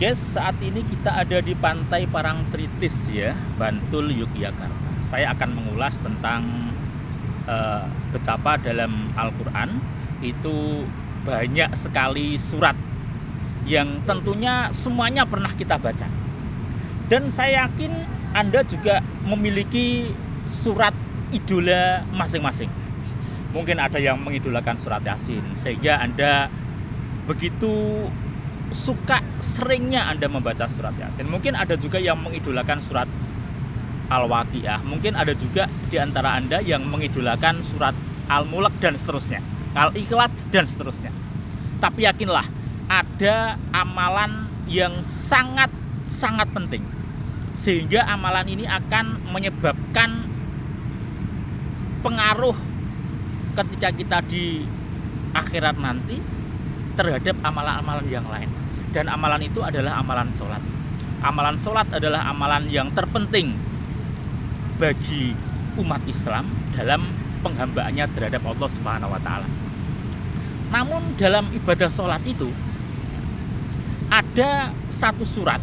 Guys, saat ini kita ada di Pantai Parangtritis ya, Bantul, Yogyakarta. Saya akan mengulas tentang betapa dalam Al-Quran itu banyak sekali surat yang tentunya semuanya pernah kita baca. Dan saya yakin Anda juga memiliki surat idola masing-masing. Mungkin ada yang mengidolakan surat Yasin, sehingga Anda begitu suka seringnya Anda membaca surat Yasin. Mungkin ada juga yang mengidolakan surat Al-Waqiah. Mungkin ada juga di antara Anda yang mengidolakan surat Al-Mulk dan seterusnya, Al-Ikhlas dan seterusnya. Tapi yakinlah, ada amalan yang sangat penting, sehingga amalan ini akan menyebabkan pengaruh ketika kita di akhirat nanti terhadap amalan-amalan yang lain. Dan amalan itu adalah amalan sholat. Amalan sholat adalah amalan yang terpenting bagi umat Islam dalam penghambaannya terhadap Allah Subhanahu wa Ta'ala. Namun dalam ibadah sholat itu ada satu surat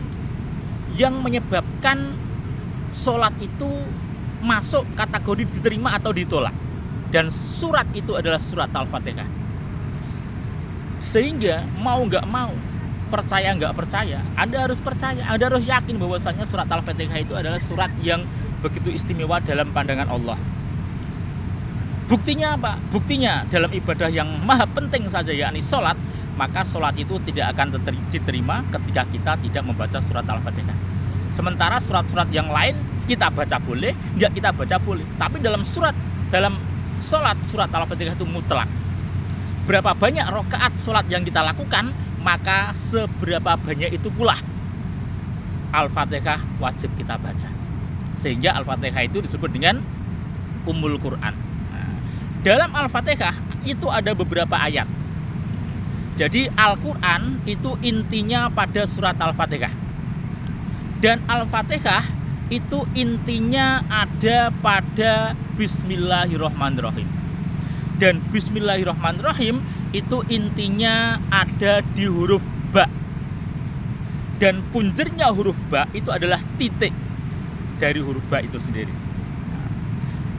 yang menyebabkan sholat itu masuk kategori diterima atau ditolak. Dan surat itu adalah surat Al-Fatihah. Sehingga mau nggak mau, percaya nggak percaya, Anda harus percaya, Anda harus yakin bahwasanya surat Al-Fatihah itu adalah surat yang begitu istimewa dalam pandangan Allah. Buktinya apa? Buktinya dalam ibadah yang maha penting saja, yakni sholat, maka sholat itu tidak akan diterima ketika kita tidak membaca surat Al-Fatihah. Sementara surat-surat yang lain kita baca boleh, nggak kita baca boleh. Tapi dalam sholat surat Al-Fatihah itu mutlak. Berapa banyak rakaat sholat yang kita lakukan, maka seberapa banyak itu pula Al-Fatihah wajib kita baca. Sehingga Al-Fatihah itu disebut dengan Ummul Quran. Nah, dalam Al-Fatihah itu ada beberapa ayat. Jadi Al-Quran itu intinya pada surat Al-Fatihah. Dan Al-Fatihah itu intinya ada pada Bismillahirrahmanirrahim. Dan Bismillahirrahmanirrahim itu intinya ada di huruf ba. Dan punjernya huruf ba itu adalah titik dari huruf ba itu sendiri.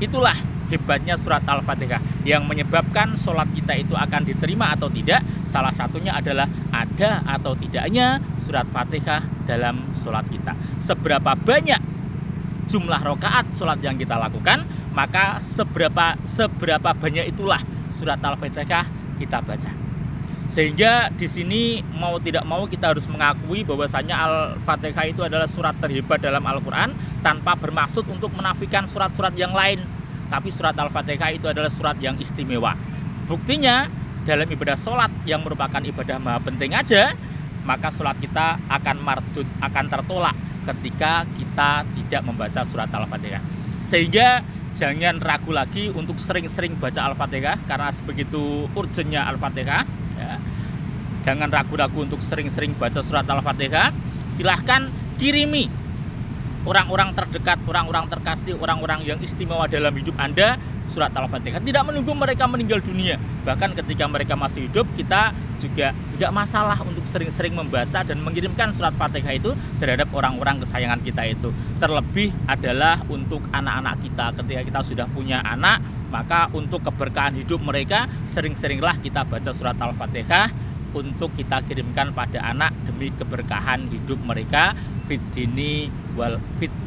Itulah hebatnya surat Al-Fatihah yang menyebabkan sholat kita itu akan diterima atau tidak. Salah satunya adalah ada atau tidaknya surat Fatihah dalam sholat kita. Seberapa banyak jumlah rakaat sholat yang kita lakukan, maka seberapa banyak itulah surat Al-Fatihah kita baca. Sehingga di sini mau tidak mau kita harus mengakui bahwasanya Al-Fatihah itu adalah surat terhebat dalam Al-Quran, tanpa bermaksud untuk menafikan surat-surat yang lain. Tapi surat Al-Fatihah itu adalah surat yang istimewa. Buktinya dalam ibadah sholat yang merupakan ibadah maha penting aja, maka sholat kita akan mardud, akan tertolak ketika kita tidak membaca surat Al-Fatihah. Sehingga jangan ragu lagi untuk sering-sering baca Al-Fatihah, karena sebegitu urgennya Al-Fatihah ya. Jangan ragu-ragu untuk sering-sering baca surat Al-Fatihah. Silahkan kirimi orang-orang terdekat, orang-orang terkasih, orang-orang yang istimewa dalam hidup Anda surat Al-Fatihah. Tidak menunggu mereka meninggal dunia. Bahkan ketika mereka masih hidup, kita juga tidak masalah untuk sering-sering membaca dan mengirimkan surat Fatihah itu terhadap orang-orang kesayangan kita itu. Terlebih adalah untuk anak-anak kita. Ketika kita sudah punya anak, maka untuk keberkahan hidup mereka, sering-seringlah kita baca surat Al-Fatihah untuk kita kirimkan pada anak demi keberkahan hidup mereka fit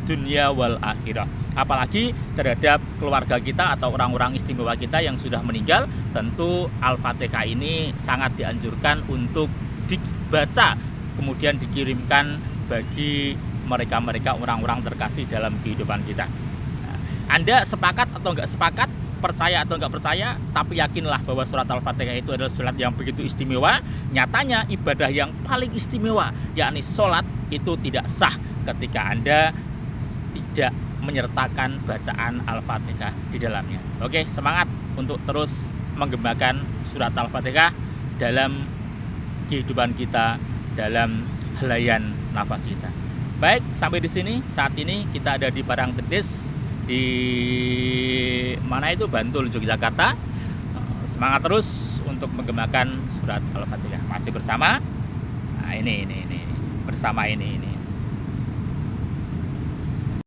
dunya wal akhirah. Apalagi terhadap keluarga kita atau orang-orang istimewa kita yang sudah meninggal, tentu Al-Fatihah ini sangat dianjurkan untuk dibaca kemudian dikirimkan bagi mereka-mereka orang-orang terkasih dalam kehidupan kita. Anda sepakat atau enggak sepakat, percaya atau enggak percaya, tapi yakinlah bahwa surat Al-Fatihah itu adalah surat yang begitu istimewa. Nyatanya ibadah yang paling istimewa, yakni sholat, itu tidak sah ketika Anda tidak menyertakan bacaan Al-Fatihah di dalamnya. Oke, semangat untuk terus menggemakan surat Al-Fatihah dalam kehidupan kita, dalam helaian nafas kita. Baik, sampai di sini. Saat ini kita ada di Parangtritis, di mana itu, Bantul, Yogyakarta. Semangat terus untuk menggemakan surat Al-Fatihah. Masih bersama ini bersama bersama ini.